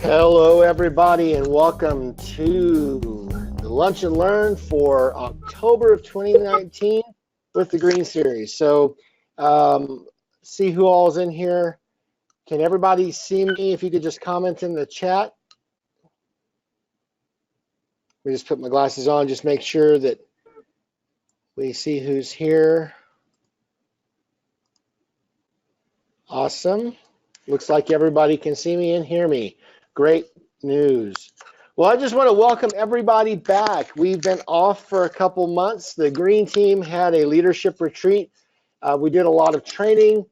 Hello, everybody, and welcome to the Lunch and Learn for October of 2019 with the Green Series. So, see who all's in here. Can everybody see me? If you could just comment in the chat. Let me just put my glasses on, just make sure that we see who's here. Awesome. Looks like everybody can see me and hear me. Great news. Well, I just want to welcome everybody back. We've been off for a couple months. The Green Team had a leadership retreat. We did a lot of training.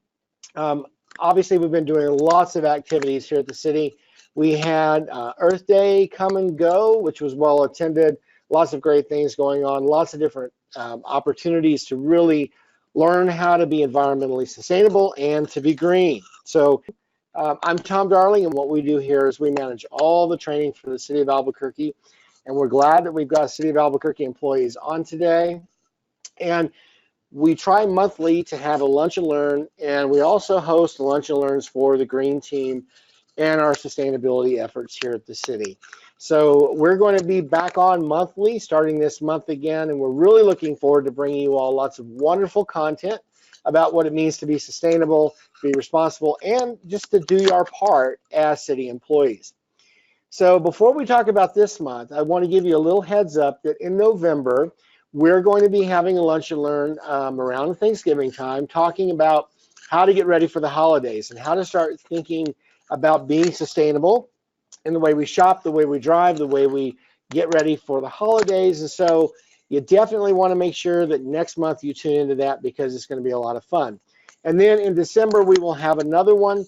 Obviously, we've been doing lots of activities here at the city. We had Earth Day come and go, which was well attended. Lots of great things going on. Lots of different opportunities to really learn how to be environmentally sustainable and to be green. So I'm Tom Darling, and what we do here is we manage all the training for the City of Albuquerque, and we're glad that we've got City of Albuquerque employees on today. And we try monthly to have a lunch and learn, and we also host lunch and learns for the Green Team and our sustainability efforts here at the city. So we're going to be back on monthly starting this month again, and we're really looking forward to bringing you all lots of wonderful content about what it means to be sustainable, be responsible, and just to do our part as city employees. So before we talk about this month, I want to give you a little heads up that in November, we're going to be having a lunch and learn around Thanksgiving time, talking about how to get ready for the holidays and how to start thinking about being sustainable in the way we shop, the way we drive, the way we get ready for the holidays. And so you definitely want to make sure that next month you tune into that, because it's going to be a lot of fun. And then in December, we will have another one,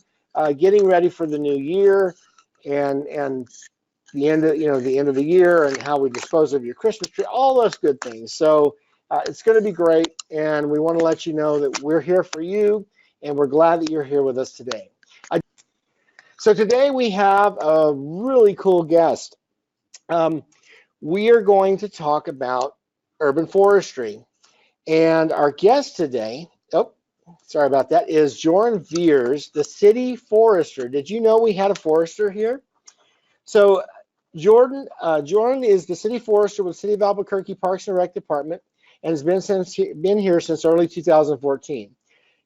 getting ready for the new year and the end of the year and how we dispose of your Christmas tree, all those good things. So it's going to be great, and we want to let you know that we're here for you, and we're glad that you're here with us today. So today we have a really cool guest. We are going to talk about urban forestry, and our guest today, sorry about that, is Joran Viers, the City Forester. Did you know we had a forester here? So Joran is the City Forester with the City of Albuquerque Parks and Rec Department, and has been here since early 2014.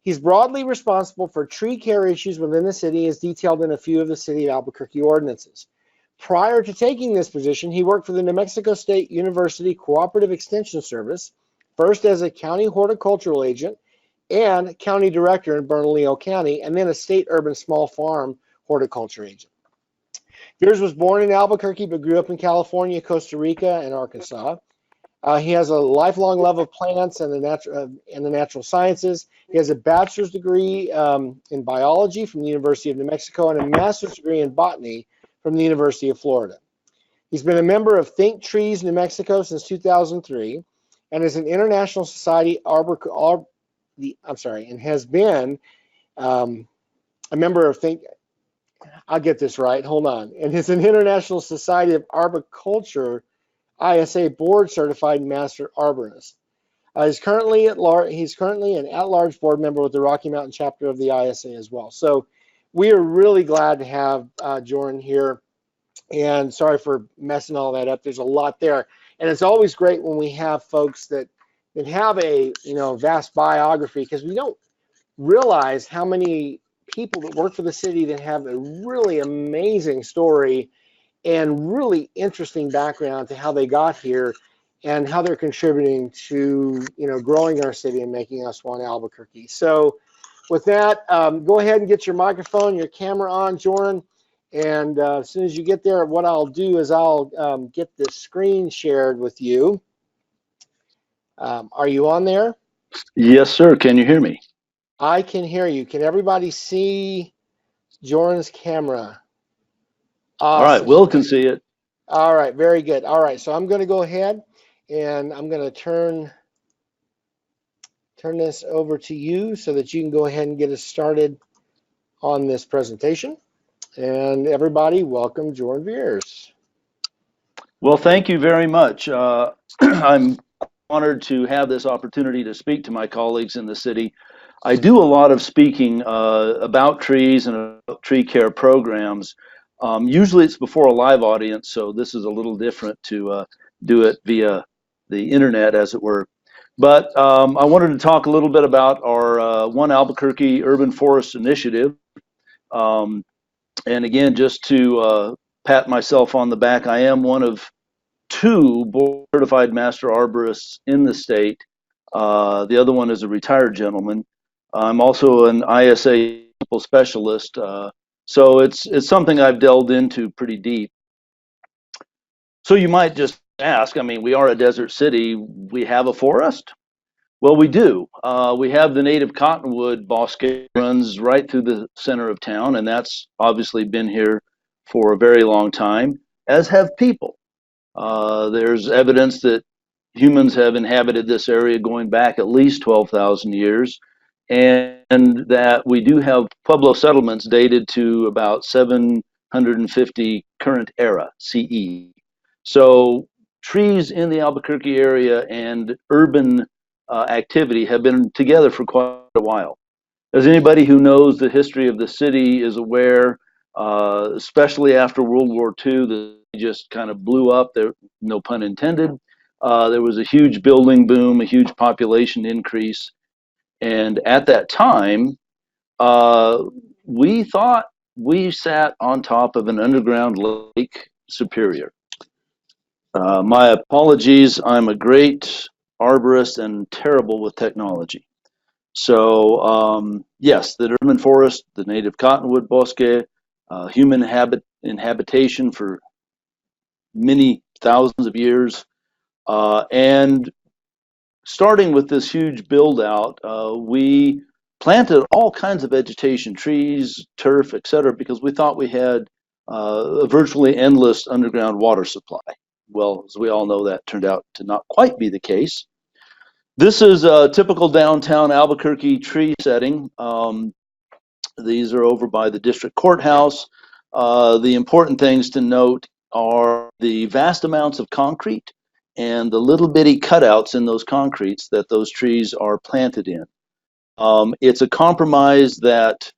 He's broadly responsible for tree care issues within the city, as detailed in a few of the City of Albuquerque ordinances. Prior to taking this position, he worked for the New Mexico State University Cooperative Extension Service, first as a county horticultural agent and county director in Bernalillo County, and then a state urban small farm horticulture agent. Viers was born in Albuquerque but grew up in California, Costa Rica, and Arkansas. He has a lifelong love of plants and the natural sciences. He has a bachelor's degree in biology from the University of New Mexico and a master's degree in botany from the University of Florida. He's been a member of Think Trees New Mexico since 2003, and is an International Society and has been a member of Think. I'll get this right. Hold on. And is an International Society of Arboriculture ISA board certified master arborist. He's currently an at-large board member with the Rocky Mountain chapter of the ISA as well. So we are really glad to have Joran here. And sorry for messing all that up. There's a lot there, and it's always great when we have folks that have a vast biography, because we don't realize how many people that work for the city that have a really amazing story and really interesting background to how they got here and how they're contributing to growing our city and making us one Albuquerque. So with that, go ahead and get your microphone, your camera on, Joran, and as soon as you get there, what I'll do is I'll get this screen shared with you. Are you on there? Yes, sir. Can you hear me? I can hear you. Can everybody see Joran's camera? Awesome. All right, Will can see it. All right, very good. All right, so I'm going to go ahead and I'm going to turn this over to you so that you can go ahead and get us started on this presentation. And everybody, welcome Joran Viers. Well, thank you very much. I'm honored to have this opportunity to speak to my colleagues in the city. I do a lot of speaking about trees and about tree care programs. Usually it's before a live audience, so this is a little different to do it via the internet, as it were. But I wanted to talk a little bit about our One Albuquerque Urban Forest Initiative. Um, and again, just to pat myself on the back, I am one of two board certified master arborists in the state. The other one is a retired gentleman. I'm also an ISA specialist. So it's something I've delved into pretty deep. So you might just ask, I mean, we are a desert city. We have a forest? Well, we do. We have the native cottonwood bosque runs right through the center of town, and that's obviously been here for a very long time, as have people. There's evidence that humans have inhabited this area going back at least 12,000 years, and that we do have Pueblo settlements dated to about 750 current era CE. So trees in the Albuquerque area and urban activity have been together for quite a while. As anybody who knows the history of the city is aware, especially after World War II, the just kind of blew up. There, no pun intended. There was a huge building boom, a huge population increase, and at that time, we thought we sat on top of an underground lake Superior. My apologies. I'm a great arborist and terrible with technology. So yes, the urban forest, the native cottonwood bosque, human habitation for many thousands of years, and starting with this huge build out, we planted all kinds of vegetation, trees, turf, etc., because we thought we had a virtually endless underground water supply. Well, as we all know, that turned out to not quite be the case. This is a typical downtown Albuquerque tree setting. These are over by the district courthouse. The important things to note are the vast amounts of concrete and the little bitty cutouts in those concretes that those trees are planted in. It's a compromise that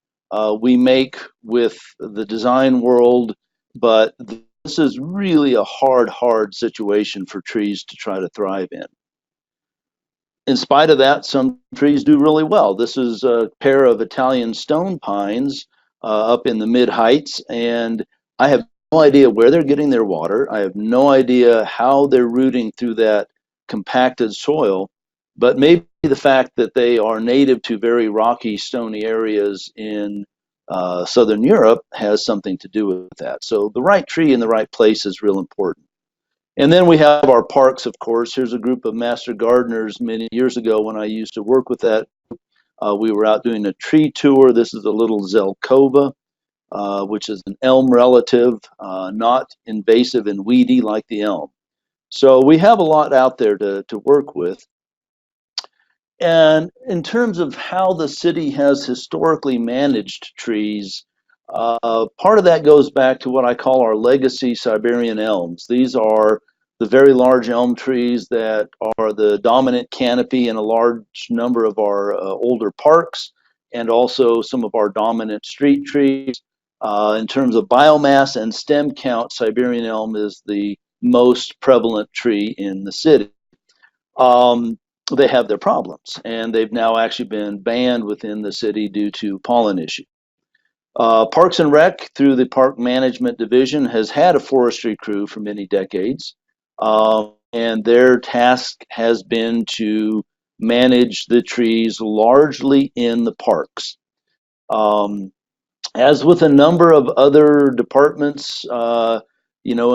we make with the design world, but this is really a hard situation for trees to try to thrive in. In spite of that, some trees do really well. This is a pair of Italian stone pines up in the mid heights, and I have no idea where they're getting their water. I have no idea how they're rooting through that compacted soil, but maybe the fact that they are native to very rocky, stony areas in Southern Europe has something to do with that. So the right tree in the right place is real important. And then we have our parks, of course. Here's a group of master gardeners many years ago when I used to work with that. We were out doing a tree tour. This is a little Zelkova, which is an elm relative, not invasive and weedy like the elm. So we have a lot out there to work with. And in terms of how the city has historically managed trees, part of that goes back to what I call our legacy Siberian elms. These are the very large elm trees that are the dominant canopy in a large number of our older parks, and also some of our dominant street trees. In terms of biomass and stem count, Siberian elm is the most prevalent tree in the city. They have their problems, and they've now actually been banned within the city due to pollen issues. Parks and Rec, through the Park Management Division, has had a forestry crew for many decades, and their task has been to manage the trees largely in the parks. As with a number of other departments, in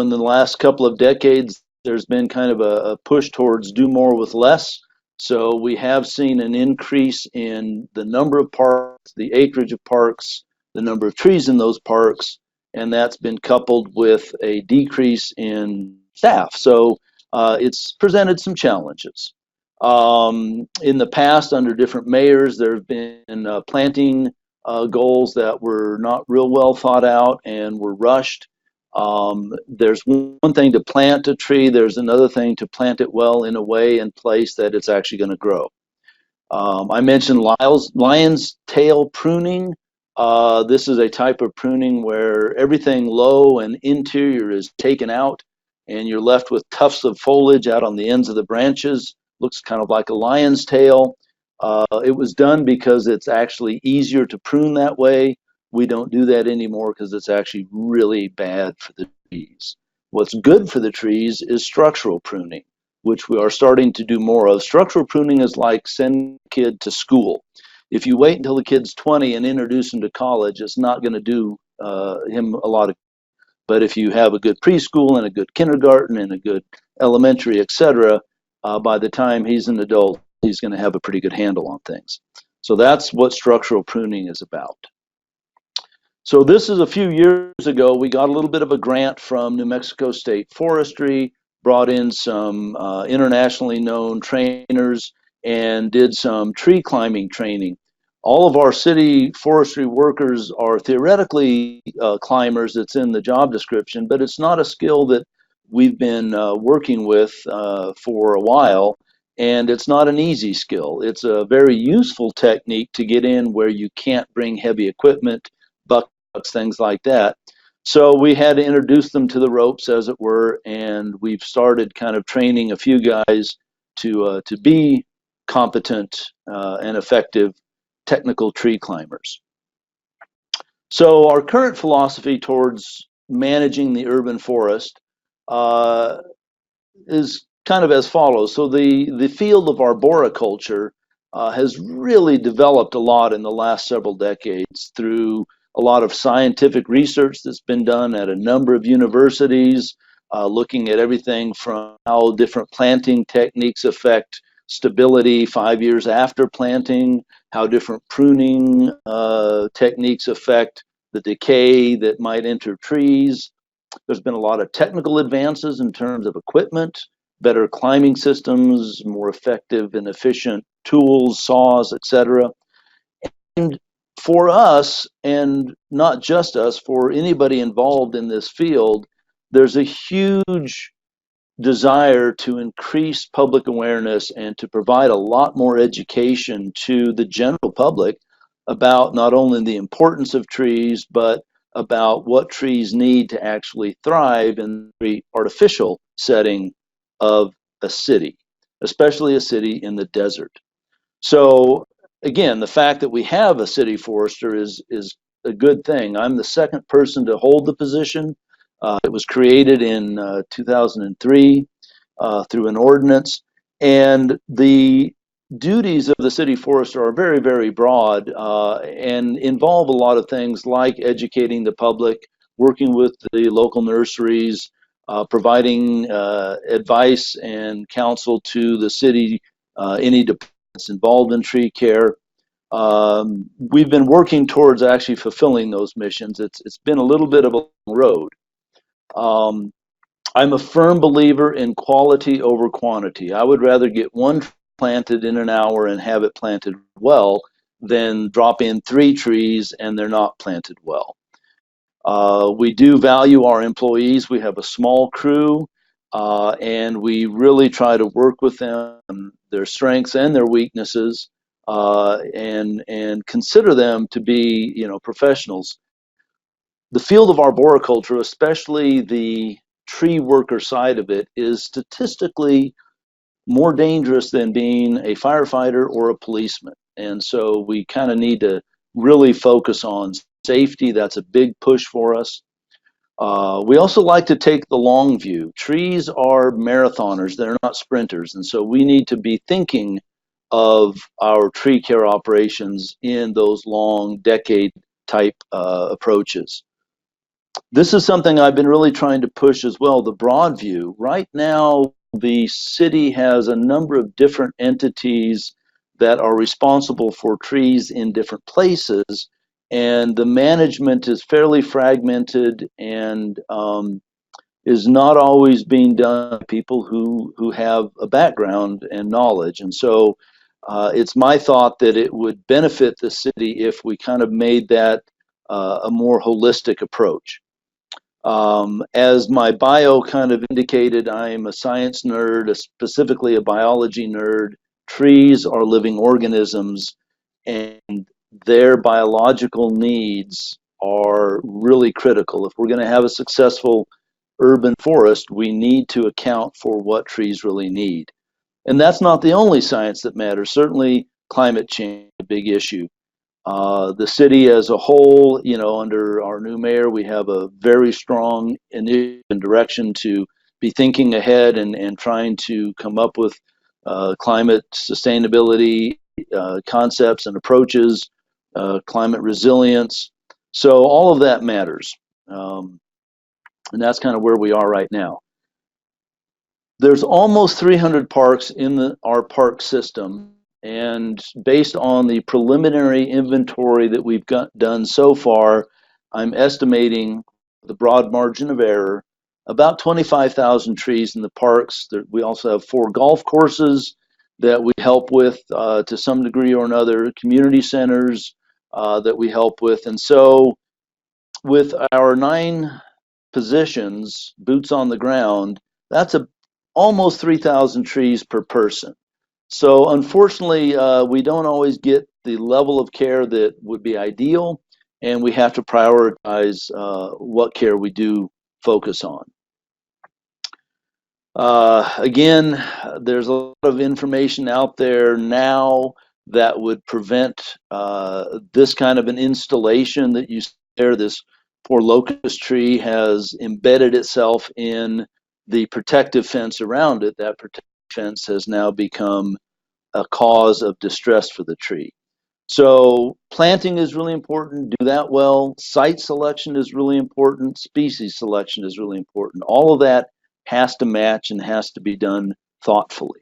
the last couple of decades, there's been kind of a push towards do more with less. So we have seen an increase in the number of parks, the acreage of parks, the number of trees in those parks, and that's been coupled with a decrease in staff. So it's presented some challenges. In the past, under different mayors, there have been planting goals that were not real well thought out and were rushed. There's one thing to plant a tree, there's another thing to plant it well in a way and place that it's actually going to grow. I mentioned lion's tail pruning. This is a type of pruning where everything low and interior is taken out, and you're left with tufts of foliage out on the ends of the branches. Looks kind of like a lion's tail. It was done because it's actually easier to prune that way. We don't do that anymore because it's actually really bad for the trees. What's good for the trees is structural pruning, which we are starting to do more of. Structural pruning is like sending a kid to school. If you wait until the kid's 20 and introduce him to college, it's not going to do him a lot of. But if you have a good preschool and a good kindergarten and a good elementary, etc., by the time he's an adult, he's going to have a pretty good handle on things. So that's what structural pruning is about. So this is a few years ago. We got a little bit of a grant from New Mexico State Forestry, brought in some internationally known trainers, and did some tree climbing training. All of our city forestry workers are theoretically climbers. It's in the job description, but it's not a skill that we've been working with for a while, and it's not an easy skill. It's a very useful technique to get in where you can't bring heavy equipment, buckets, things like that. So we had to introduce them to the ropes, as it were, and we've started kind of training a few guys to be competent and effective technical tree climbers. So our current philosophy towards managing the urban forest is kind of as follows. So the field of arboriculture has really developed a lot in the last several decades through a lot of scientific research that's been done at a number of universities, looking at everything from how different planting techniques affect stability 5 years after planting, how different pruning techniques affect the decay that might enter trees. There's been a lot of technical advances in terms of equipment, better climbing systems, more effective and efficient tools, saws, etc. And for us, and not just us, for anybody involved in this field, there's a huge desire to increase public awareness and to provide a lot more education to the general public about not only the importance of trees, but about what trees need to actually thrive in the artificial setting of a city, especially a city in the desert. So again, the fact that we have a city forester is a good thing. I'm the second person to hold the position. It was created in 2003 through an ordinance, and the duties of the city forester are very, very broad and involve a lot of things like educating the public, working with the local nurseries, providing advice and counsel to the city, any departments involved in tree care. We've been working towards actually fulfilling those missions. It's been a little bit of a long road. I'm a firm believer in quality over quantity. I would rather get one planted in an hour and have it planted well than drop in 3 trees and they're not planted well. We do value our employees. We have a small crew, and we really try to work with them, their strengths and their weaknesses, and consider them to be, professionals. The field of arboriculture, especially the tree worker side of it, is statistically more dangerous than being a firefighter or a policeman. And so we kind of need to really focus on safety. That's a big push for us. We also like to take the long view. Trees are marathoners, they're not sprinters. And so we need to be thinking of our tree care operations in those long decade type approaches. This is something I've been really trying to push as well, the broad view. Right now, the city has a number of different entities that are responsible for trees in different places, and the management is fairly fragmented and is not always being done by people who have a background and knowledge. And so it's my thought that it would benefit the city if we kind of made that a more holistic approach. As my bio kind of indicated, I'm a science nerd, specifically a biology nerd. Trees are living organisms, and their biological needs are really critical. If we're going to have a successful urban forest, we need to account for what trees really need. And that's not the only science that matters. Certainly, climate change is a big issue. The city as a whole, under our new mayor, we have a very strong initiative and direction to be thinking ahead and trying to come up with climate sustainability concepts and approaches, climate resilience. So all of that matters. And that's kind of where we are right now. There's almost 300 parks in our park system, and based on the preliminary inventory that we've done so far, I'm estimating the broad margin of error about 25,000 trees in the parks. We also have 4 golf courses that we help with to some degree or another, community centers that we help with. And so with our 9 positions, boots on the ground, that's almost 3,000 trees per person. So unfortunately, we don't always get the level of care that would be ideal, and we have to prioritize what care we do focus on. Again, there's a lot of information out there now that would prevent this kind of an installation that you see there. This poor locust tree has embedded itself in the protective fence around it. That protective fence has now become a cause of distress for the tree. So planting is really important. Do that well. Site selection is really important. Species selection is really important. All of that has to match and has to be done thoughtfully.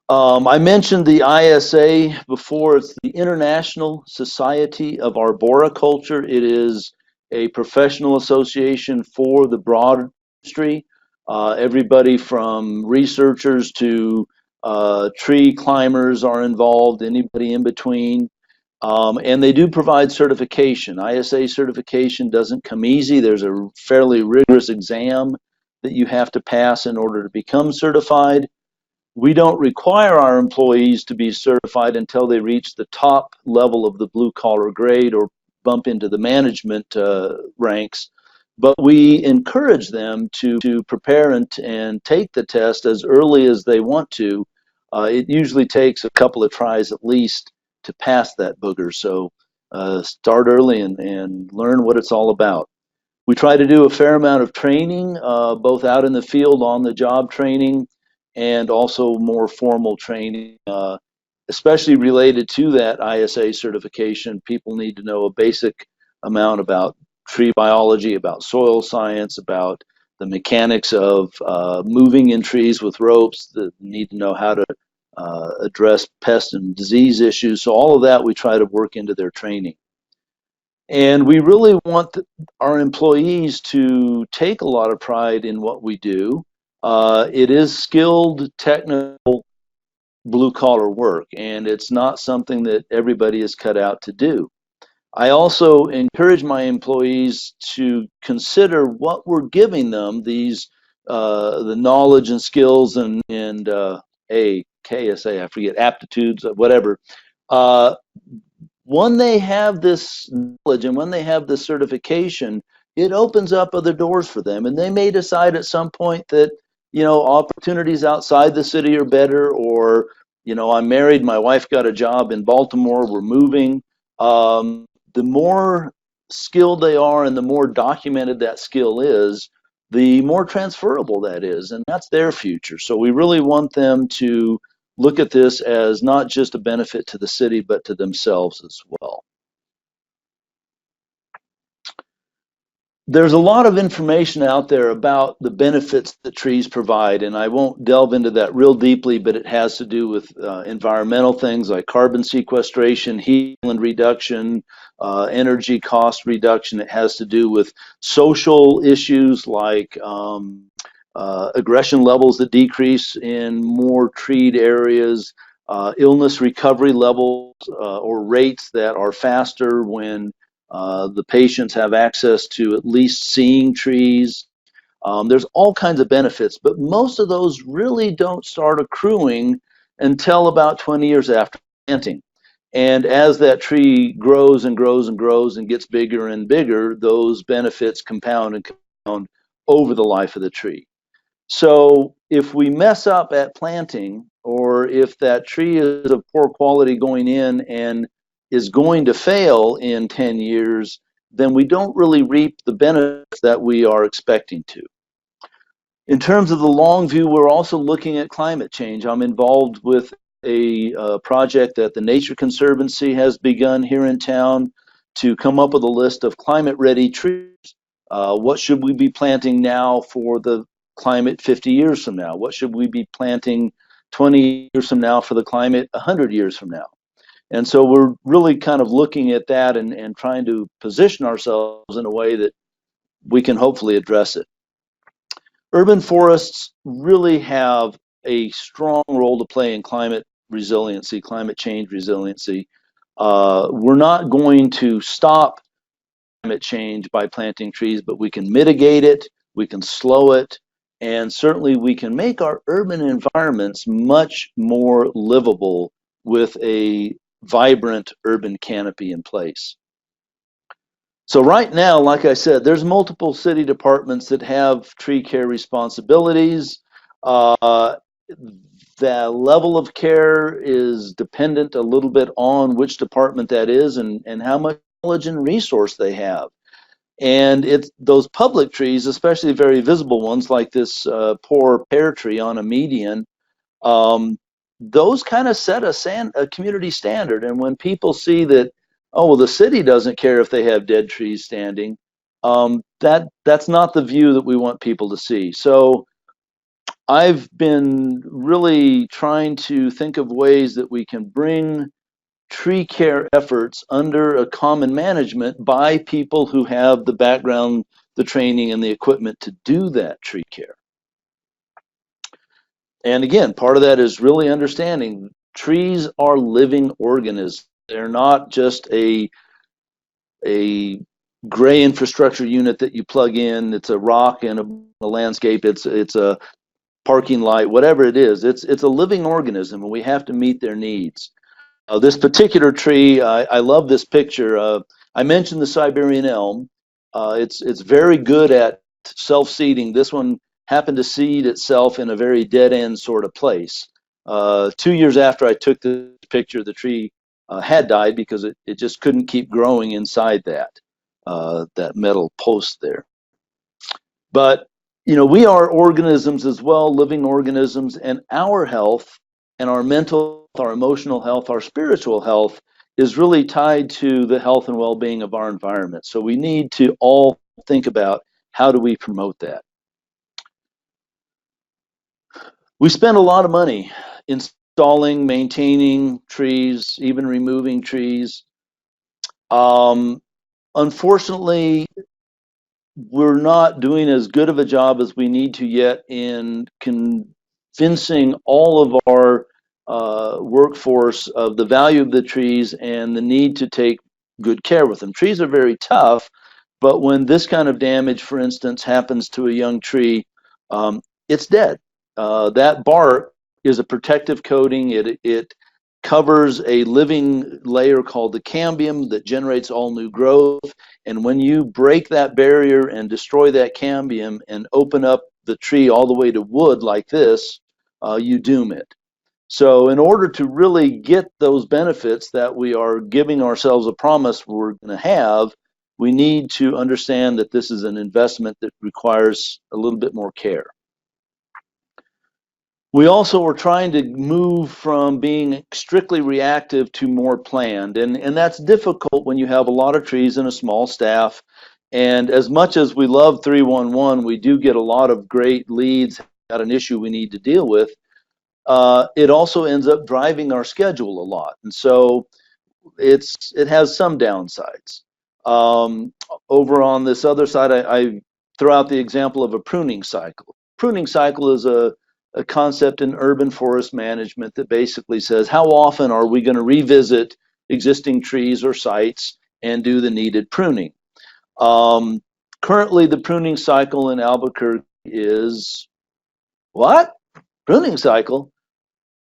I mentioned the ISA before. It's the International Society of Arboriculture. It is a professional association for the broad industry. Everybody from researchers to tree climbers are involved, anybody in between. And they do provide certification. ISA certification doesn't come easy. There's a fairly rigorous exam that you have to pass in order to become certified. We don't require our employees to be certified until they reach the top level of the blue collar grade or bump into the management ranks. But we encourage them to prepare and take the test as early as they want to. It usually takes a couple of tries at least to pass that booger. So start early and learn what it's all about. We try to do a fair amount of training, both out in the field, on the job training, and also more formal training, especially related to that ISA certification. People need to know a basic amount about tree biology, about soil science, about the mechanics of moving in trees with ropes, that need to know how to address pest and disease issues. So all of that we try to work into their training. And we really want our employees to take a lot of pride in what we do. It is skilled, technical, blue-collar work, and it's not something that everybody is cut out to do. I also encourage my employees to consider what we're giving them, these the knowledge and skills and KSA, I forget, aptitudes, whatever. When they have this knowledge and when they have this certification, it opens up other doors for them, and they may decide at some point that opportunities outside the city are better, or I'm married, my wife got a job in Baltimore, we're moving. The more skilled they are and the more documented that skill is, the more transferable that is, and that's their future. So we really want them to look at this as not just a benefit to the city, but to themselves as well. There's a lot of information out there about the benefits that trees provide, and I won't delve into that real deeply, but it has to do with environmental things like carbon sequestration, heat island reduction, energy cost reduction. It has to do with social issues like aggression levels that decrease in more treed areas, illness recovery levels or rates that are faster when the patients have access to at least seeing trees. There's all kinds of benefits, but most of those really don't start accruing until about 20 years after planting. And as that tree grows and grows and grows and gets bigger and bigger, those benefits compound and compound over the life of the tree. So if we mess up at planting, or if that tree is of poor quality going in and is going to fail in 10 years, then we don't really reap the benefits that we are expecting to. In terms of the long view, we're also looking at climate change. I'm involved with a project that the Nature Conservancy has begun here in town to come up with a list of climate-ready trees. What should we be planting now for the climate 50 years from now? What should we be planting 20 years from now for the climate 100 years from now? And so we're really kind of looking at that and trying to position ourselves in a way that we can hopefully address it. Urban forests really have a strong role to play in climate resiliency, climate change resiliency. We're not going to stop climate change by planting trees, but we can mitigate it, we can slow it, and certainly we can make our urban environments much more livable with a vibrant urban canopy in place. So right now, like I said, there's multiple city departments that have tree care responsibilities. Uh, the level of care is dependent a little bit on which department that is and how much knowledge and resource they have. And it's those public trees, especially very visible ones like this poor pear tree on a median, um, those kind of set a community standard. And when people see that, oh, well, the city doesn't care if they have dead trees standing, that's not the view that we want people to see. So I've been really trying to think of ways that we can bring tree care efforts under a common management by people who have the background, the training, and the equipment to do that tree care. And again, part of that is really understanding trees are living organisms. They're not just a gray infrastructure unit that you plug in. It's a rock in a landscape. It's a parking light, whatever it is. It's a living organism, and we have to meet their needs. This particular tree, I love this picture. I mentioned the Siberian elm. It's very good at self-seeding. This one happened to seed itself in a very dead-end sort of place. 2 years after I took the picture, the tree had died because it just couldn't keep growing inside that metal post there. But you know, we are organisms as well, living organisms, and our health and our mental, our emotional health, our spiritual health is really tied to the health and well-being of our environment. So we need to all think about how do we promote that. We spend a lot of money installing, maintaining trees, even removing trees. Unfortunately, we're not doing as good of a job as we need to yet in convincing all of our workforce of the value of the trees and the need to take good care with them. Trees are very tough, but when this kind of damage, for instance, happens to a young tree, it's dead. That bark is a protective coating. It covers a living layer called the cambium that generates all new growth. And when you break that barrier and destroy that cambium and open up the tree all the way to wood like this, you doom it. So in order to really get those benefits that we are giving ourselves a promise we're going to have, we need to understand that this is an investment that requires a little bit more care. We also are trying to move from being strictly reactive to more planned, and that's difficult when you have a lot of trees and a small staff. And as much as we love 311, we do get a lot of great leads at an issue we need to deal with. It also ends up driving our schedule a lot, and so it has some downsides. Over on this other side, I throw out the example of a pruning cycle. Pruning cycle is a concept in urban forest management that basically says how often are we going to revisit existing trees or sites and do the needed pruning. Currently, the pruning cycle in Albuquerque is what? Pruning cycle?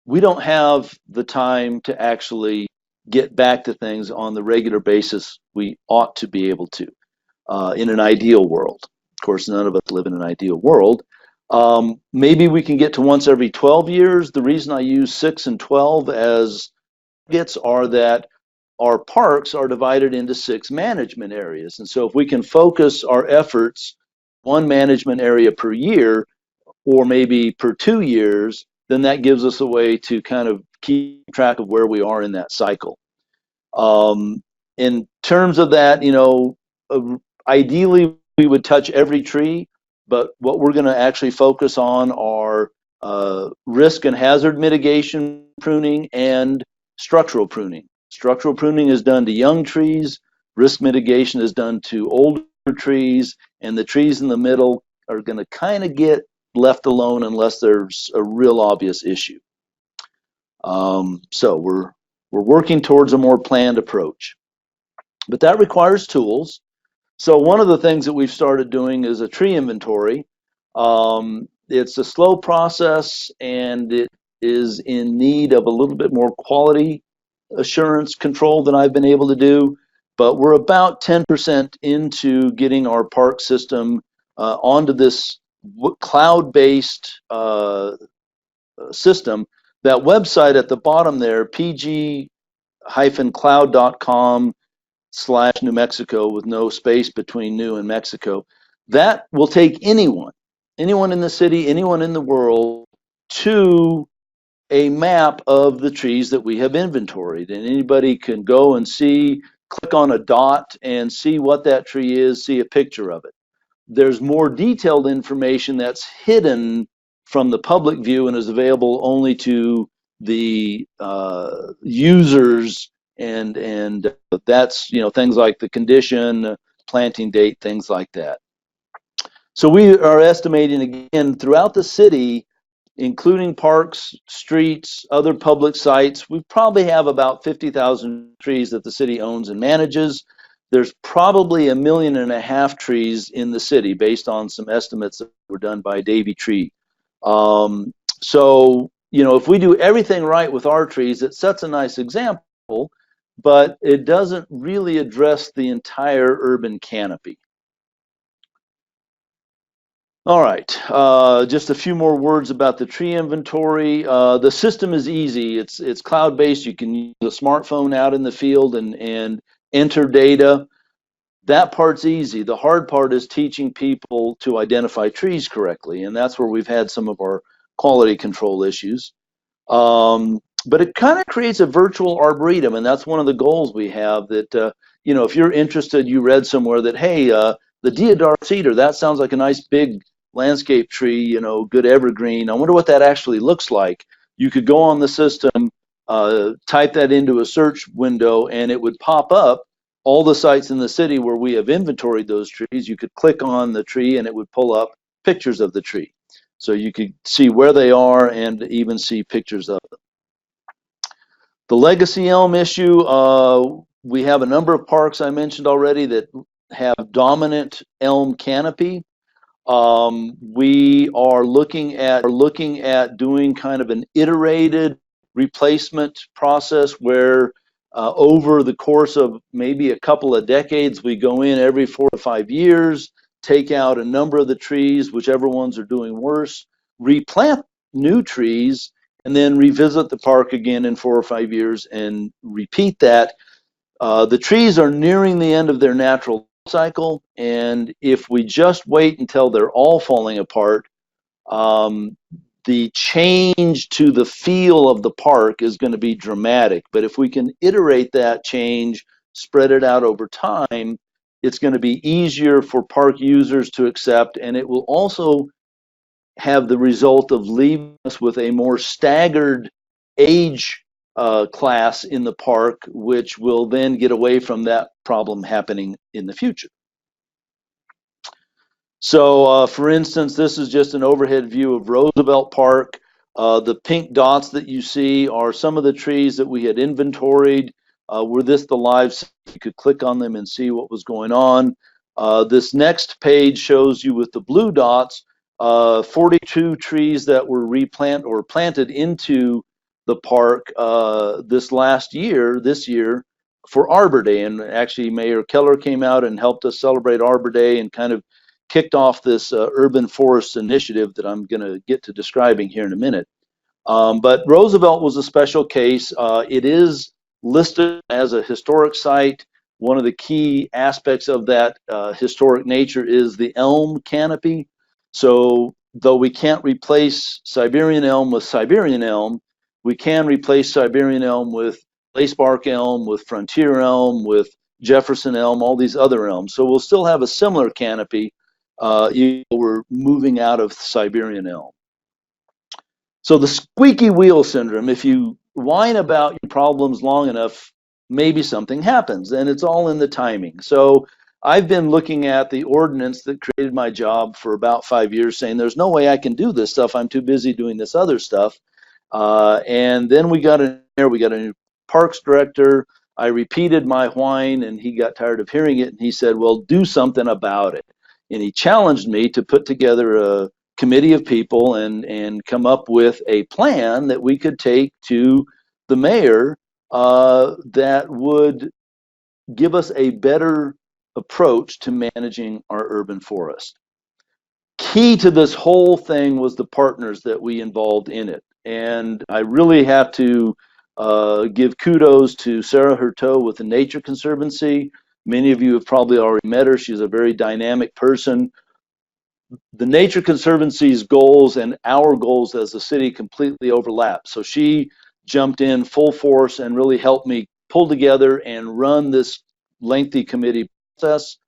we don't have the time to actually get back to things on the regular basis we ought to be able to in an ideal world. Of course, none of us live in an ideal world. Maybe we can get to once every 12 years. The reason I use 6 and 12 as targets are that our parks are divided into 6 management areas. And so if we can focus our efforts one management area per year, or maybe per 2 years, then that gives us a way to kind of keep track of where we are in that cycle. In terms of that, ideally we would touch every tree, but what we're going to actually focus on are risk and hazard mitigation pruning and structural pruning. Structural pruning is done to young trees, risk mitigation is done to older trees, and the trees in the middle are going to kind of get left alone unless there's a real obvious issue. So we're working towards a more planned approach. But that requires tools. So one of the things that we've started doing is a tree inventory. It's a slow process, and it is in need of a little bit more quality assurance control than I've been able to do. But we're about 10% into getting our park system onto this cloud-based system. That website at the bottom there, pg-cloud.com/New Mexico, with no space between New and Mexico, that will take anyone in the city, anyone in the world, to a map of the trees that we have inventoried. And anybody can go and see, click on a dot and see what that tree is, see a picture of it. There's more detailed information that's hidden from the public view and is available only to the users, and that's things like the condition, planting date, things like that. So we are estimating, again, throughout the city, including parks, streets, other public sites, we probably have about 50,000 trees that the city owns and manages. There's probably 1.5 million trees in the city based on some estimates that were done by Davy Tree. So, if we do everything right with our trees, it sets a nice example, but it doesn't really address the entire urban canopy. All right, just a few more words about the tree inventory. The system is easy. It's cloud-based. You can use a smartphone out in the field and enter data. That part's easy. The hard part is teaching people to identify trees correctly, and that's where we've had some of our quality control issues. But it kind of creates a virtual arboretum, and that's one of the goals we have, that if you're interested, you read somewhere that, hey, the deodar cedar, that sounds like a nice big landscape tree, good evergreen. I wonder what that actually looks like. You could go on the system, type that into a search window, and it would pop up all the sites in the city where we have inventoried those trees. You could click on the tree and it would pull up pictures of the tree. So you could see where they are and even see pictures of them. The legacy elm issue, we have a number of parks I mentioned already that have dominant elm canopy. We are looking at doing kind of an iterated replacement process where over the course of maybe a couple of decades, we go in every 4 to 5 years, take out a number of the trees, whichever ones are doing worse, replant new trees, and then revisit the park again in 4 or 5 years and repeat that. The trees are nearing the end of their natural cycle, and if we just wait until they're all falling apart, the change to the feel of the park is going to be dramatic. But if we can iterate that change, spread it out over time, it's going to be easier for park users to accept, and it will also have the result of leaving us with a more staggered age class in the park, which will then get away from that problem happening in the future. So, for instance, this is just an overhead view of Roosevelt Park. The pink dots that you see are some of the trees that we had inventoried. Were this the live, you could click on them and see what was going on. This next page shows you with the blue dots 42 trees that were replanted or planted into the park this year, for Arbor Day. And actually, Mayor Keller came out and helped us celebrate Arbor Day and kind of kicked off this urban forest initiative that I'm going to get to describing here in a minute. But Roosevelt was a special case. It is listed as a historic site. One of the key aspects of that historic nature is the elm canopy. So though we can't replace Siberian elm with Siberian elm, we can replace Siberian elm with lacebark elm, with frontier elm, with Jefferson elm, all these other elms. So we'll still have a similar canopy. We're moving out of Siberian elm. So the squeaky wheel syndrome, if you whine about your problems long enough, maybe something happens, and it's all in the timing. So I've been looking at the ordinance that created my job for about 5 years, saying there's no way I can do this stuff. I'm too busy doing this other stuff. And then we got a new parks director. I repeated my whine, and he got tired of hearing it, and he said, well, do something about it. And he challenged me to put together a committee of people and come up with a plan that we could take to the mayor that would give us a better approach to managing our urban forest. Key to this whole thing was the partners that we involved in it. And I really have to give kudos to Sarah Hurteau with the Nature Conservancy. Many of you have probably already met her. She's a very dynamic person. The Nature Conservancy's goals and our goals as a city completely overlap. So she jumped in full force and really helped me pull together and run this lengthy committee process.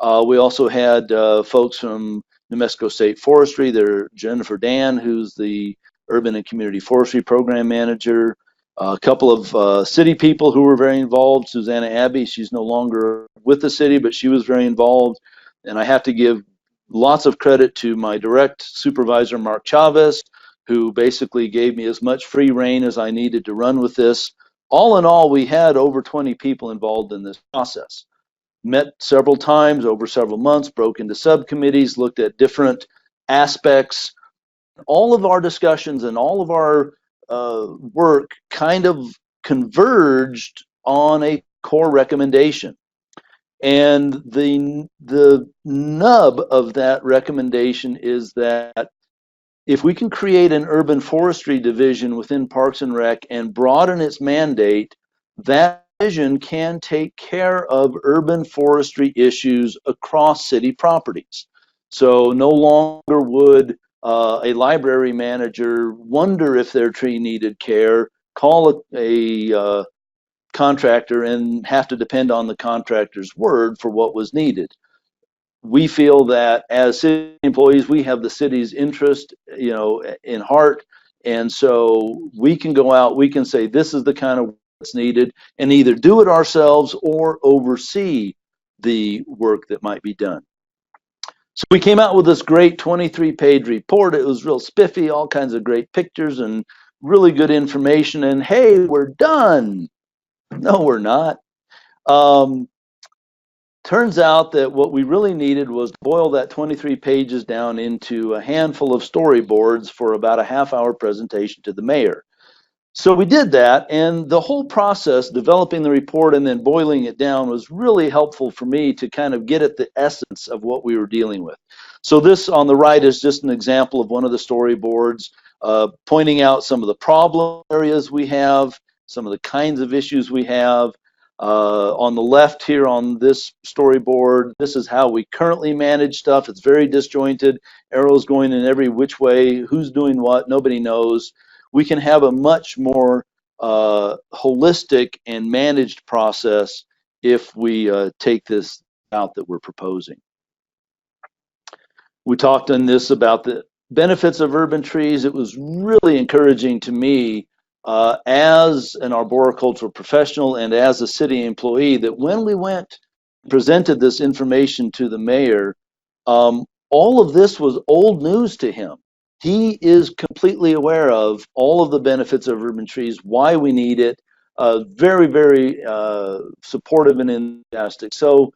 We also had folks from New Mexico State Forestry. There, Jennifer Dan, who's the Urban and Community Forestry Program Manager. A couple of city people who were very involved. Susanna Abbey, she's no longer with the city, but she was very involved. And I have to give lots of credit to my direct supervisor, Mark Chavez, who basically gave me as much free rein as I needed to run with this. All in all, we had over 20 people involved in this process. Met several times over several months, broke into subcommittees, looked at different aspects. All of our discussions and all of our work kind of converged on a core recommendation. And the nub of that recommendation is that if we can create an urban forestry division within Parks and Rec and broaden its mandate, that division can take care of urban forestry issues across city properties. So no longer would a library manager wonder if their tree needed care, call a contractor and have to depend on the contractor's word for what was needed. We feel that as city employees, we have the city's interest, in heart, and so we can go out, we can say this is the kind of work that's needed, and either do it ourselves or oversee the work that might be done. So we came out with this great 23-page report. It was real spiffy, all kinds of great pictures and really good information, and hey, we're done. No, we're not. Turns out that what we really needed was to boil that 23 pages down into a handful of storyboards for about a half-hour presentation to the mayor. So we did that, and the whole process, developing the report and then boiling it down, was really helpful for me to kind of get at the essence of what we were dealing with. So this on the right is just an example of one of the storyboards, pointing out some of the problem areas we have, some of the kinds of issues we have. On the left here on this storyboard, this is how we currently manage stuff. It's very disjointed, arrows going in every which way, who's doing what, nobody knows. We can have a much more holistic and managed process if we take this out that we're proposing. We talked on this about the benefits of urban trees. It was really encouraging to me as an arboricultural professional and as a city employee that when we went and presented this information to the mayor, all of this was old news to him. He is completely aware of all of the benefits of urban trees, why we need it, very, very supportive and enthusiastic. So,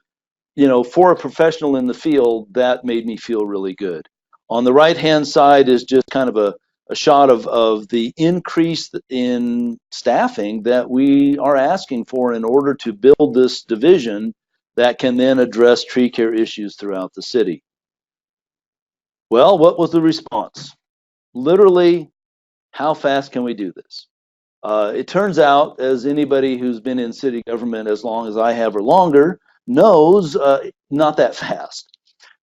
for a professional in the field, that made me feel really good. On the right-hand side is just kind of a shot of the increase in staffing that we are asking for in order to build this division that can then address tree care issues throughout the city. Well, what was the response? Literally, how fast can we do this? It turns out, as anybody who's been in city government as long as I have or longer knows, not that fast.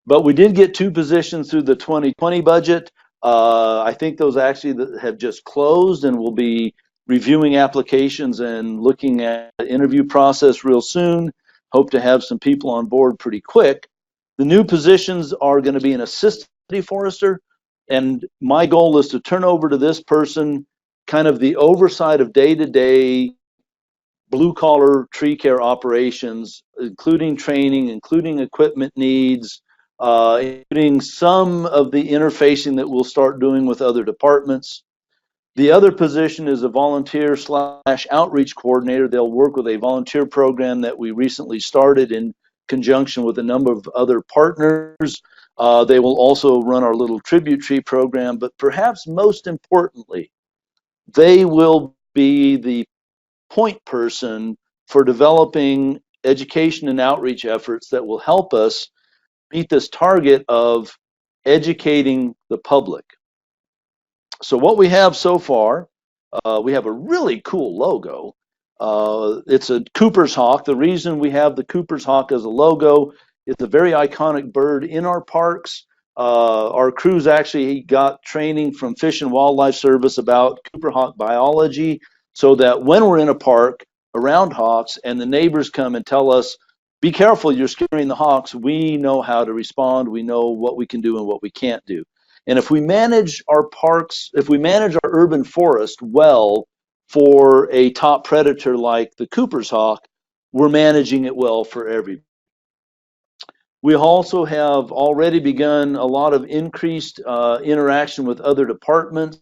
But we did get 2 positions through the 2020 budget. I think those actually have just closed, and we'll be reviewing applications and looking at the interview process real soon. Hope to have some people on board pretty quick. The new positions are going to be an assistant city forester, and my goal is to turn over to this person kind of the oversight of day-to-day blue-collar tree care operations, including training, including equipment needs, including some of the interfacing that we'll start doing with other departments. The other position is a volunteer/outreach coordinator. They'll work with a volunteer program that we recently started in conjunction with a number of other partners. They will also run our little tribute tree program, but perhaps most importantly, they will be the point person for developing education and outreach efforts that will help us meet this target of educating the public. So what we have so far, we have a really cool logo. It's a Cooper's hawk. The reason we have the Cooper's hawk as a logo is a very iconic bird in our parks. Our crews actually got training from Fish and Wildlife Service about Cooper hawk biology, so that when we're in a park around hawks and the neighbors come and tell us, be careful, you're scaring the hawks, we know how to respond. We know what we can do and what we can't do. And if we manage our parks, if we manage our urban forest well for a top predator like the Cooper's hawk, we're managing it well for everybody. We also have already begun a lot of increased interaction with other departments,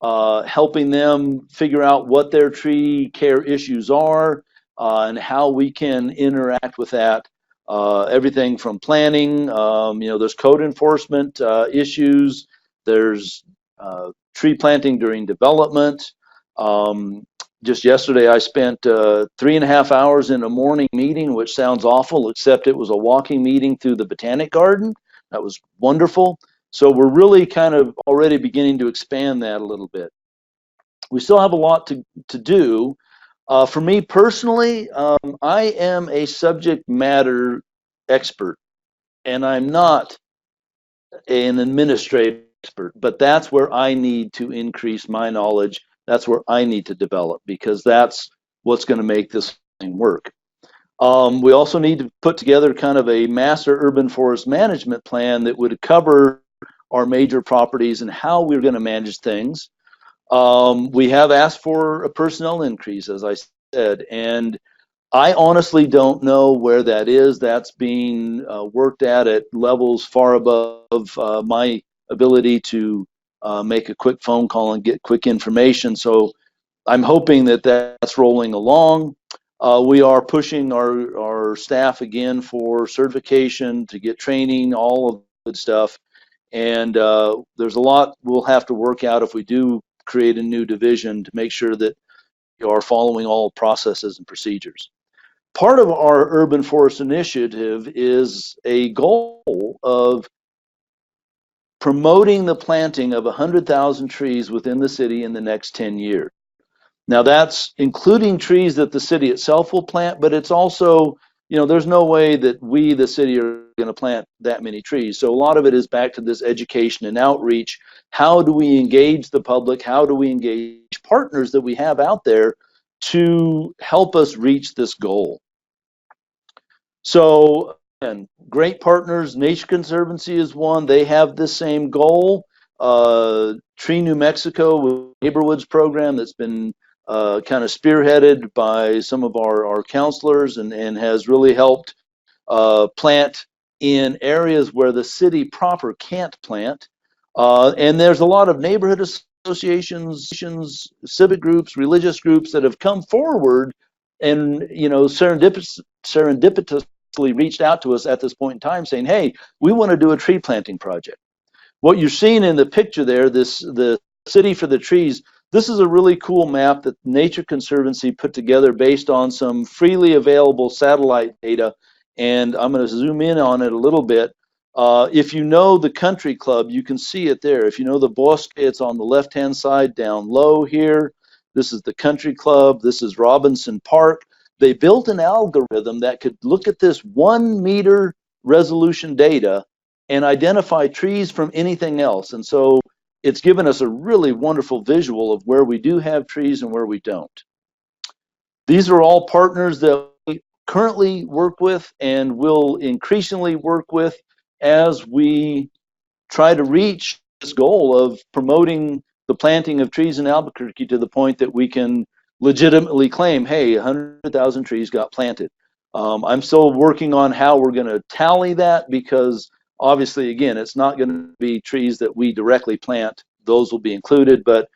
helping them figure out what their tree care issues are and how we can interact with that. Everything from planning, there's code enforcement issues, there's tree planting during development. Just yesterday, I spent 3.5 hours in a morning meeting, which sounds awful, except it was a walking meeting through the Botanic Garden. That was wonderful. So we're really kind of already beginning to expand that a little bit. We still have a lot to do. For me personally, I am a subject matter expert, and I'm not an administrative expert, but that's where I need to increase my knowledge. That's where I need to develop, because that's what's going to make this thing work. We also need to put together kind of a master urban forest management plan that would cover our major properties and how we're going to manage things. We have asked for a personnel increase, as I said, and I honestly don't know where that is. That's being worked at levels far above my ability to make a quick phone call and get quick information. So I'm hoping that that's rolling along. We are pushing our staff again for certification, to get training, all of the good stuff. And there's a lot we'll have to work out if we do create a new division to make sure that we are following all processes and procedures. Part of our urban forest initiative is a goal of promoting the planting of 100,000 trees within the city in the next 10 years. Now that's including trees that the city itself will plant, but it's also, there's no way that we, the city, are going to plant that many trees. So a lot of it is back to this education and outreach. How do we engage the public? How do we engage partners that we have out there to help us reach this goal? So, and great partners, Nature Conservancy is one. They have the same goal. Tree New Mexico with Neighborhoods program that's been kind of spearheaded by some of our counselors and has really helped plant in areas where the city proper can't plant. And there's a lot of neighborhood associations, civic groups, religious groups that have come forward and serendipitously reached out to us at this point in time saying, hey, we want to do a tree planting project. What you're seeing in the picture there, this City for the Trees, this is a really cool map that Nature Conservancy put together based on some freely available satellite data. And I'm going to zoom in on it a little bit. If you know the country club, you can see it there. If you know the Bosque, it's on the left-hand side down low here. This is the country club. This is Robinson Park. They built an algorithm that could look at this 1 meter resolution data and identify trees from anything else. And so it's given us a really wonderful visual of where we do have trees and where we don't. These are all partners that we currently work with and will increasingly work with as we try to reach this goal of promoting the planting of trees in Albuquerque to the point that we can legitimately claim, hey, 100,000 trees got planted. I'm still working on how we're going to tally that, because obviously, again, it's not going to be trees that we directly plant. Those will be included. But,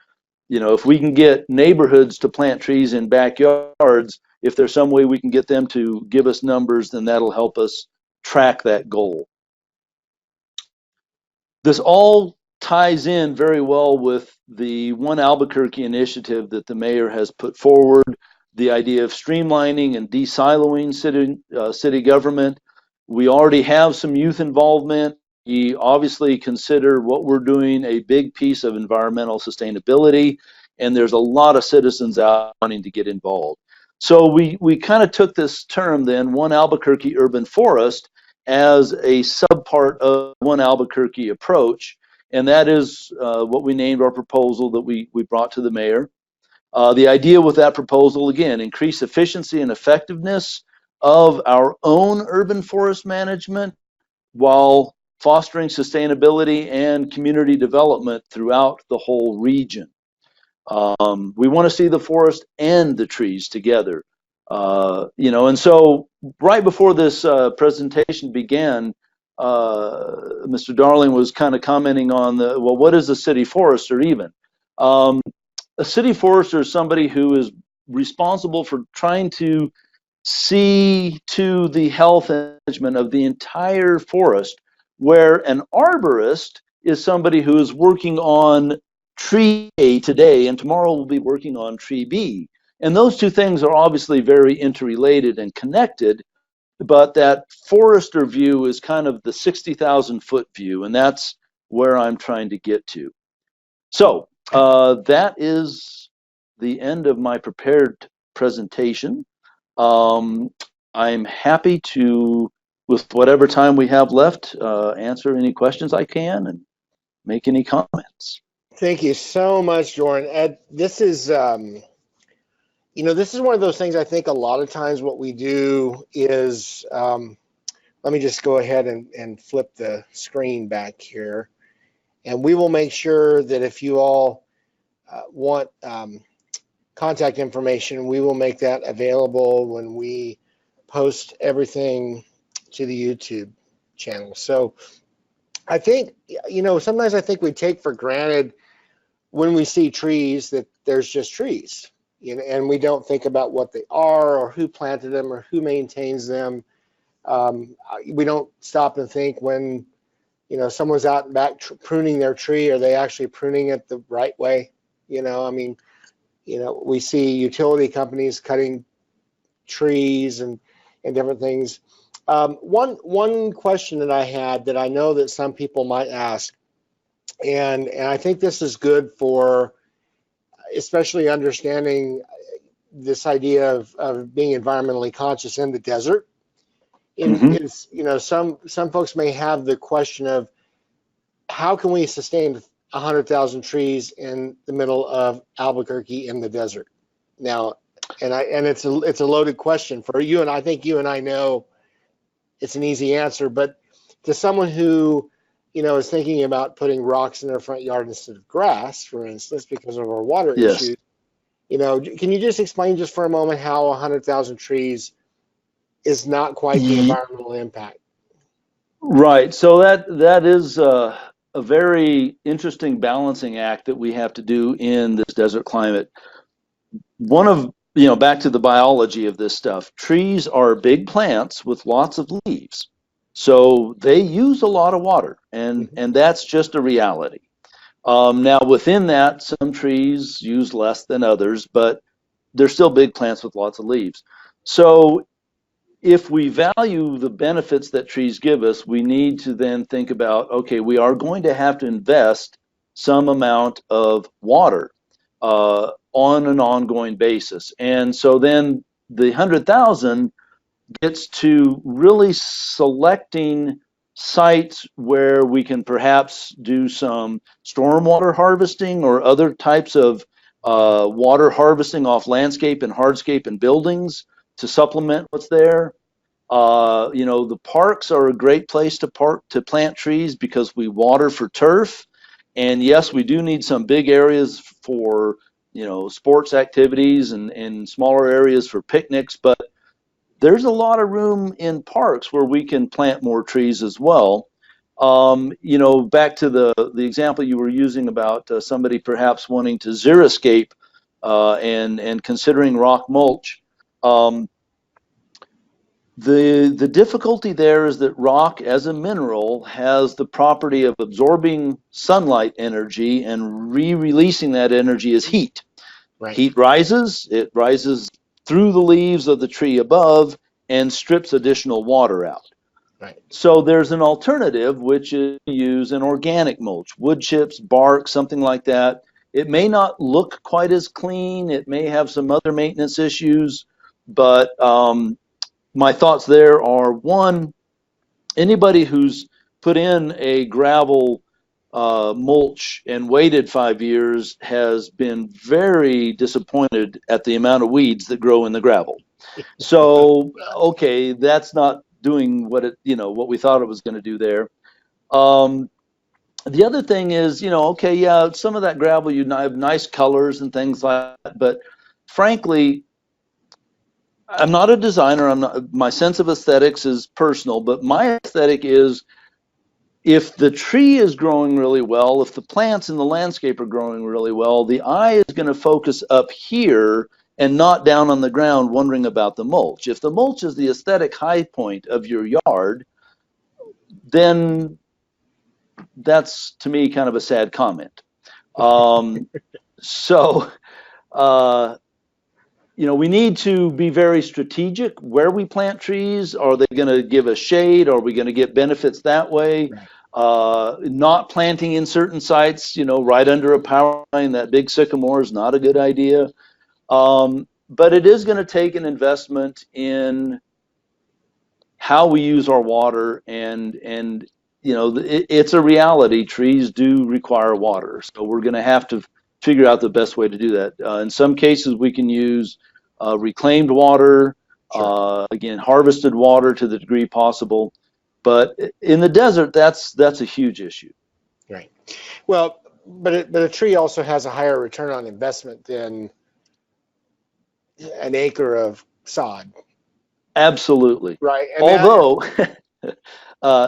you know, if we can get neighborhoods to plant trees in backyards, if there's some way we can get them to give us numbers, then that'll help us track that goal. This all ties in very well with the One Albuquerque initiative that the mayor has put forward, the idea of streamlining and de-siloing city government. We already have some youth involvement. We obviously consider what we're doing a big piece of environmental sustainability, and there's a lot of citizens out wanting to get involved. So we kind of took this term then, One Albuquerque Urban Forest, as a subpart of One Albuquerque approach, and that is what we named our proposal that we brought to the mayor. The idea with that proposal, again, increase efficiency and effectiveness of our own urban forest management while fostering sustainability and community development throughout the whole region. We want to see the forest and the trees together. You know, and so right before this presentation began, Mr. Darling was kind of commenting on well, what is a city forester even? A city forester is somebody who is responsible for trying to see to the health and management of the entire forest, where an arborist is somebody who is working on tree A today, and tomorrow will be working on tree B. And those two things are obviously very interrelated and connected, but that forester view is kind of the 60,000 foot view, and that's where I'm trying to get to. So that is the end of my prepared presentation. I'm happy to, with whatever time we have left, answer any questions I can and make any comments. Thank you so much, Joran. Ed, this is, you know, this is one of those things. I think a lot of times what we do is, let me just go ahead and flip the screen back here. And we will make sure that if you all want contact information, we will make that available when we post everything to the YouTube channel. So I think, you know, sometimes I think we take for granted when we see trees that there's just trees, you know, and we don't think about what they are or who planted them or who maintains them. We don't stop and think when, you know, someone's out and back pruning their tree, are they actually pruning it the right way? You know, I mean, you know, we see utility companies cutting trees and different things. One question that I had that I know that some people might ask, and I think this is good for especially understanding this idea of being environmentally conscious in the desert. Is, you know, some folks may have the question of how can we sustain 100,000 trees in the middle of Albuquerque in the desert? Now, and it's a loaded question for you, and I think you and I know it's an easy answer, but to someone who, you know, is thinking about putting rocks in their front yard instead of grass, for instance, because of our water issues, you know, can you just explain just for a moment how 100,000 trees is not quite the environmental impact? Right. So that is a very interesting balancing act that we have to do in this desert climate. One of, you know, back to the biology of this stuff, trees are big plants with lots of leaves. So they use a lot of water, and that's just a reality. Now, within that, some trees use less than others, but they're still big plants with lots of leaves. So if we value the benefits that trees give us, we need to then think about, okay, we are going to have to invest some amount of water on an ongoing basis. And so then the 100,000 gets to really selecting sites where we can perhaps do some stormwater harvesting or other types of water harvesting off landscape and hardscape and buildings to supplement what's there. You know, the parks are a great place to plant trees because we water for turf. And yes, we do need some big areas for, you know, sports activities and smaller areas for picnics, but there's a lot of room in parks where we can plant more trees as well. You know, back to the example you were using about somebody perhaps wanting to xeriscape and considering rock mulch. The difficulty there is that rock as a mineral has the property of absorbing sunlight energy and re-releasing that energy as heat. Right. Heat rises, it rises through the leaves of the tree above and strips additional water out. Right. So there's an alternative, which is to use an organic mulch, wood chips, bark, something like that. It may not look quite as clean. It may have some other maintenance issues, but my thoughts there are, one, anybody who's put in a gravel mulch and waited 5 years has been very disappointed at the amount of weeds that grow in the gravel. So, okay, that's not doing what it, you know, what we thought it was going to do there. The other thing is, you know, okay, yeah, some of that gravel, you have nice colors and things like that, but frankly, I'm not a designer. I'm not, my sense of aesthetics is personal, but my aesthetic is if the tree is growing really well, if the plants in the landscape are growing really well, the eye is going to focus up here and not down on the ground wondering about the mulch. If the mulch is the aesthetic high point of your yard, then that's to me kind of a sad comment. So, you know, we need to be very strategic where we plant trees. Are they going to give us shade? Are we going to get benefits that way? Right. Not planting in certain sites, you know, right under a power line, that big sycamore is not a good idea. But it is going to take an investment in how we use our water, and you know, it's a reality. Trees do require water, so we're going to have to figure out the best way to do that. In some cases, we can use reclaimed water, sure. Again, harvested water to the degree possible. But in the desert, that's a huge issue. Right. Well, but a tree also has a higher return on investment than an acre of sod. Absolutely. Right. And although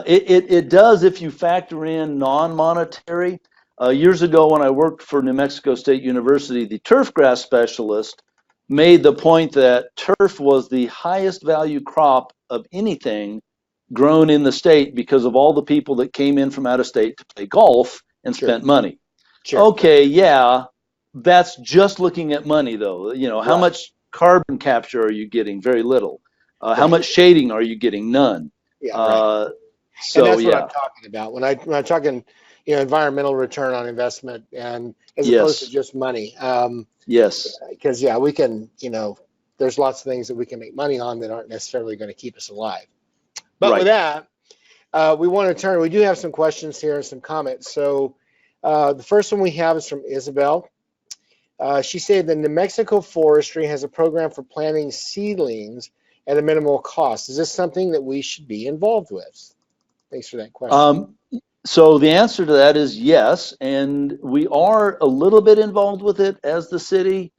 it does if you factor in non-monetary. Years ago when I worked for New Mexico State University, the turf grass specialist made the point that turf was the highest value crop of anything grown in the state because of all the people that came in from out of state to play golf and sure. spent money. Sure. Okay, yeah, that's just looking at money though. You know, how right. much carbon capture are you getting? Very little. Right. How much shading are you getting? None. Yeah, right. So and that's yeah. what I'm talking about when I'm talking, you know, environmental return on investment, and as yes. opposed to just money. Yes. Because yeah, we can, you know, there's lots of things that we can make money on that aren't necessarily going to keep us alive. But right. with that, we want to turn. We do have some questions here and some comments. So the first one we have is from Isabel. She said that New Mexico Forestry has a program for planting seedlings at a minimal cost. Is this something that we should be involved with? Thanks for that question. So the answer to that is yes, and we are a little bit involved with it as the city.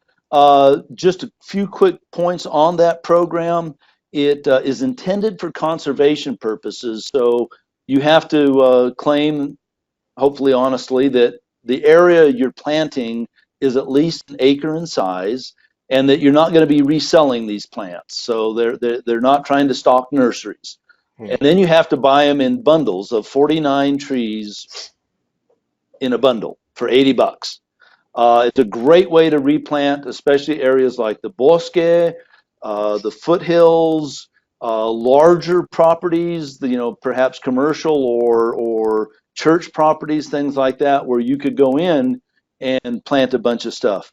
Just a few quick points on that program. It is intended for conservation purposes, so you have to claim, hopefully honestly, that the area you're planting is at least an acre in size, and that you're not going to be reselling these plants. So they're not trying to stock nurseries. And then you have to buy them in bundles of 49 trees in a bundle. for $80. It's a great way to replant, especially areas like the bosque, the foothills, larger properties, perhaps commercial or church properties, things like that, where you could go in and plant a bunch of stuff.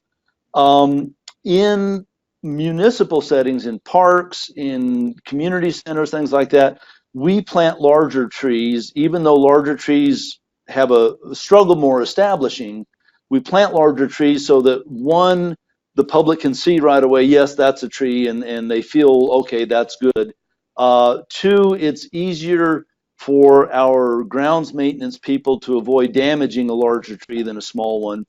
In municipal settings, in parks, in community centers, things like that, we plant larger trees, even though larger trees have a struggle more establishing. We plant larger trees so that one, the public can see right away, yes, that's a tree, and they feel, okay, that's good. Two, it's easier for our grounds maintenance people to avoid damaging a larger tree than a small one.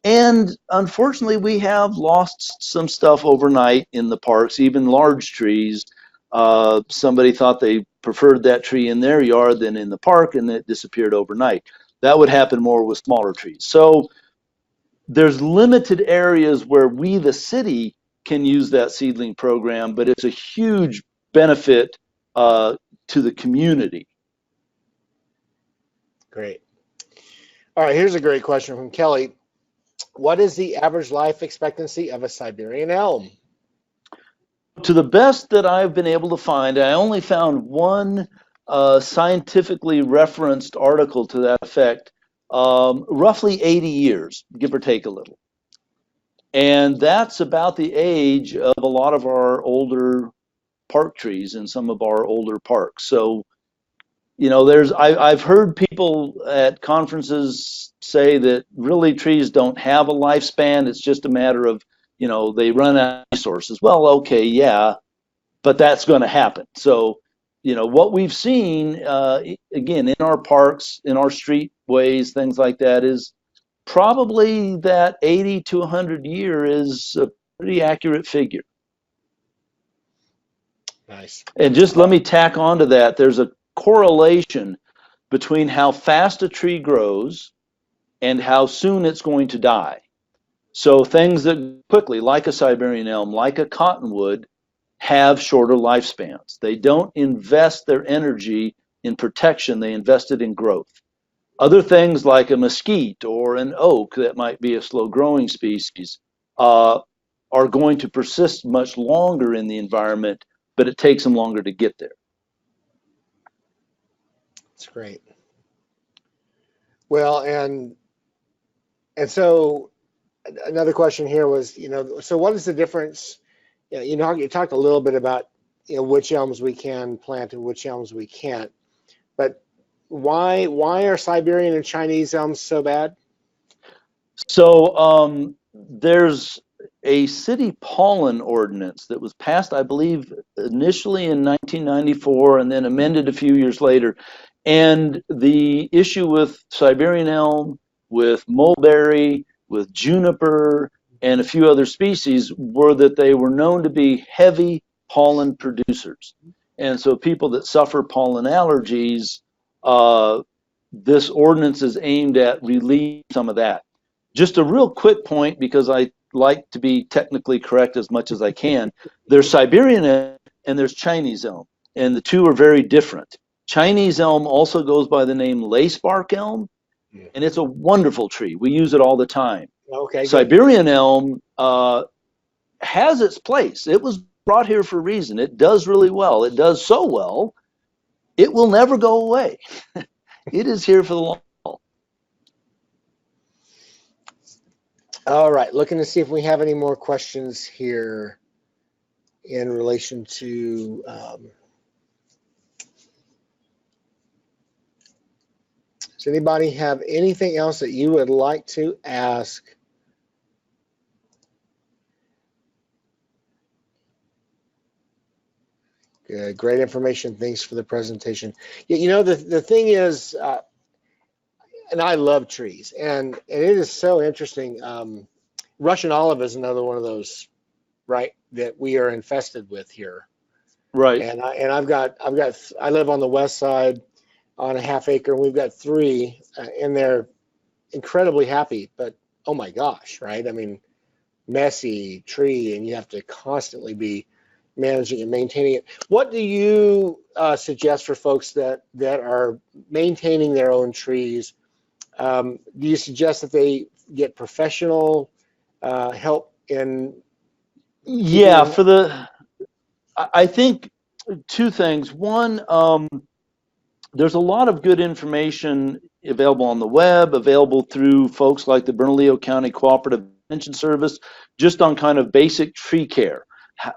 And unfortunately, we have lost some stuff overnight in the parks, even large trees. Somebody thought they preferred that tree in their yard than in the park, and it disappeared overnight. That would happen more with smaller trees. So there's limited areas where we, the city, can use that seedling program, but it's a huge benefit to the community. Great. All right, here's a great question from Kelly. What is the average life expectancy of a Siberian elm? To the best that I've been able to find, I only found one scientifically referenced article to that effect, roughly 80 years, give or take a little. And that's about the age of a lot of our older park trees in some of our older parks. So, I've heard people at conferences say that really trees don't have a lifespan. It's just a matter of, they run out of resources. Well, okay, yeah, but that's going to happen. So, what we've seen, again, in our parks, in our streetways, things like that, is probably that 80 to 100 year is a pretty accurate figure. Nice. And just let me tack on to that. There's a correlation between how fast a tree grows and how soon it's going to die. So things that quickly, like a Siberian elm, like a cottonwood, have shorter lifespans. They don't invest their energy in protection, they invest it in growth. Other things like a mesquite or an oak that might be a slow growing species are going to persist much longer in the environment, but it takes them longer to get there. That's great. Well, and so another question here was, so what is the difference? You talked a little bit about, which elms we can plant and which elms we can't, but why are Siberian and Chinese elms so bad? So there's a city pollen ordinance that was passed, I believe, initially in 1994 and then amended a few years later. And the issue with Siberian elm, with mulberry, with juniper, and a few other species were that they were known to be heavy pollen producers. And so people that suffer pollen allergies, this ordinance is aimed at relieving some of that. Just a real quick point, because I like to be technically correct as much as I can. There's Siberian elm and there's Chinese elm, and the two are very different. Chinese elm also goes by the name lacebark elm, and it's a wonderful tree. We use it all the time. Okay. Siberian elm has its place. It was brought here for a reason. It does really well. It does so well, it will never go away. It is here for the long haul. All right, looking to see if we have any more questions here in relation to does anybody have anything else that you would like to ask? Good, great information. Thanks for the presentation. Yeah, the thing is, and I love trees, and it is so interesting. Russian olive is another one of those, right, that we are infested with here. Right. And I live on the west side on a half acre, and we've got 3, and they're incredibly happy. But oh my gosh, right? I mean, messy tree, and you have to constantly be managing and maintaining it. What do you suggest for folks that are maintaining their own trees? Do you suggest that they get professional help in? Yeah, I think two things. One, there's a lot of good information available on the web, available through folks like the Bernalillo County Cooperative Extension Service, just on kind of basic tree care. How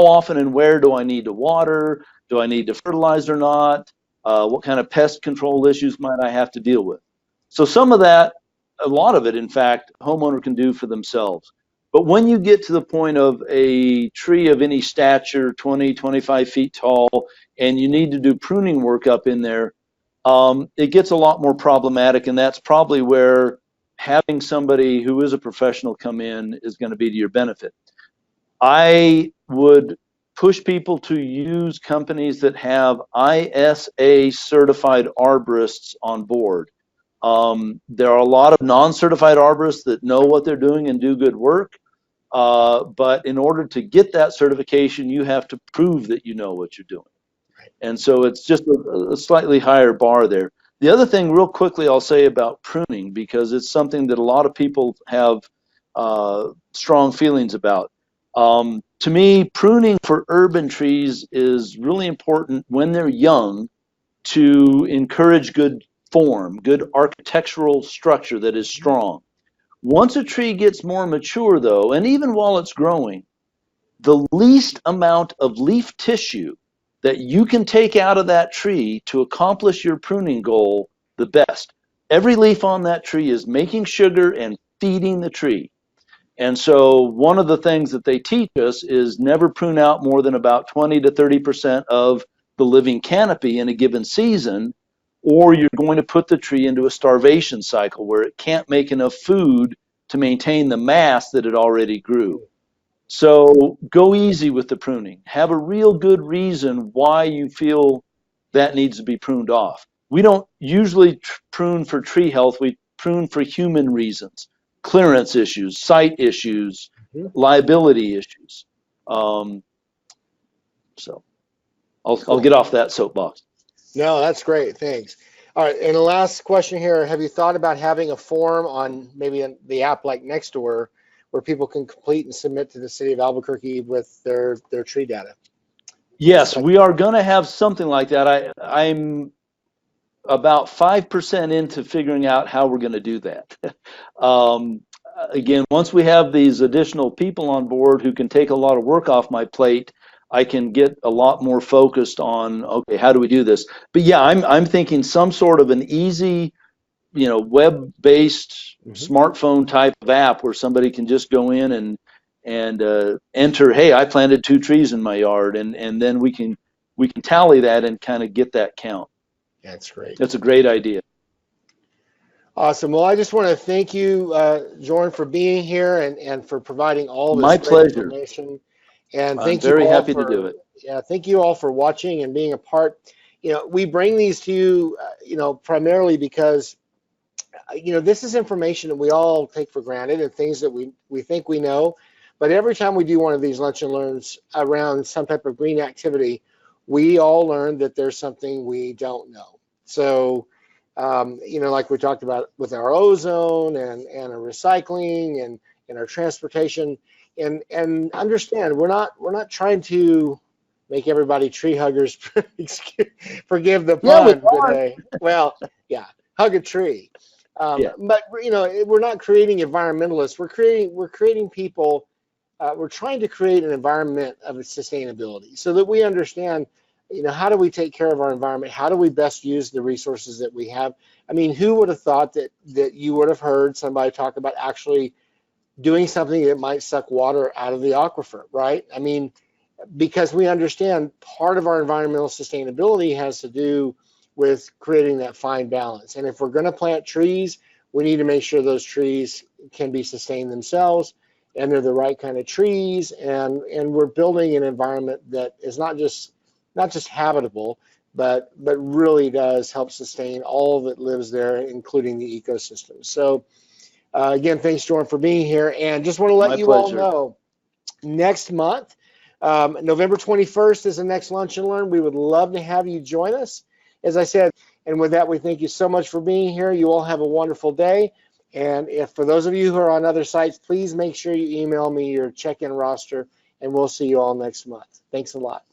often and where do I need to water? Do I need to fertilize or not? What kind of pest control issues might I have to deal with? So some of that, a lot of it, in fact, a homeowner can do for themselves. But when you get to the point of a tree of any stature, 20, 25 feet tall, and you need to do pruning work up in there, it gets a lot more problematic, and that's probably where having somebody who is a professional come in is going to be to your benefit. I would push people to use companies that have ISA certified arborists on board. There are a lot of non-certified arborists that know what they're doing and do good work, but in order to get that certification, you have to prove that you know what you're doing. And so it's just a slightly higher bar there. The other thing, real quickly, I'll say about pruning, because it's something that a lot of people have strong feelings about. To me, pruning for urban trees is really important when they're young to encourage good form, good architectural structure that is strong. Once a tree gets more mature, though, and even while it's growing, the least amount of leaf tissue that you can take out of that tree to accomplish your pruning goal, the best. Every leaf on that tree is making sugar and feeding the tree. And so one of the things that they teach us is never prune out more than about 20 to 30% of the living canopy in a given season, or you're going to put the tree into a starvation cycle where it can't make enough food to maintain the mass that it already grew. So go easy with the pruning. Have a real good reason why you feel that needs to be pruned off. We don't usually prune for tree health. We prune for human reasons, clearance issues, site issues, liability issues. So I'll get off that soapbox. No, that's great. Thanks. All right. And the last question here, have you thought about having a form on maybe the app like Nextdoor where people can complete and submit to the city of Albuquerque with their tree data? Yes, we are going to have something like that. I'm about 5% into figuring out how we're going to do that. Again, once we have these additional people on board who can take a lot of work off my plate, I can get a lot more focused on, okay, how do we do this? But yeah, I'm thinking some sort of an easy, web-based smartphone type of app where somebody can just go in and enter, hey, I planted 2 trees in my yard, and then we can tally that and kind of get that count. That's great. That's a great idea. Awesome. Well, I just want to thank you, Joran, for being here and for providing all this My great pleasure. information. And I'm very happy to do it. Yeah, thank you all for watching and being a part. We bring these to you, primarily because, this is information that we all take for granted and things that we think we know. But every time we do one of these lunch and learns around some type of green activity, we all learn that there's something we don't know. So, like we talked about with our ozone and our recycling and our transportation, and understand we're not trying to make everybody tree huggers. Forgive the pun today. Well, yeah, hug a tree. But we're not creating environmentalists. We're creating people. We're trying to create an environment of sustainability so that we understand, how do we take care of our environment? How do we best use the resources that we have? I mean, who would have thought that you would have heard somebody talk about actually doing something that might suck water out of the aquifer, right? I mean, because we understand part of our environmental sustainability has to do with creating that fine balance. And if we're going to plant trees, we need to make sure those trees can be sustained themselves and they're the right kind of trees, and we're building an environment that is not just habitable, but really does help sustain all that lives there, including the ecosystem. So again, thanks, Joran, for being here, and just want to let you all know, next month, November 21st is the next Lunch and Learn. We would love to have you join us, as I said. And with that, we thank you so much for being here. You all have a wonderful day. And if for those of you who are on other sites, please make sure you email me your check-in roster, and we'll see you all next month. Thanks a lot.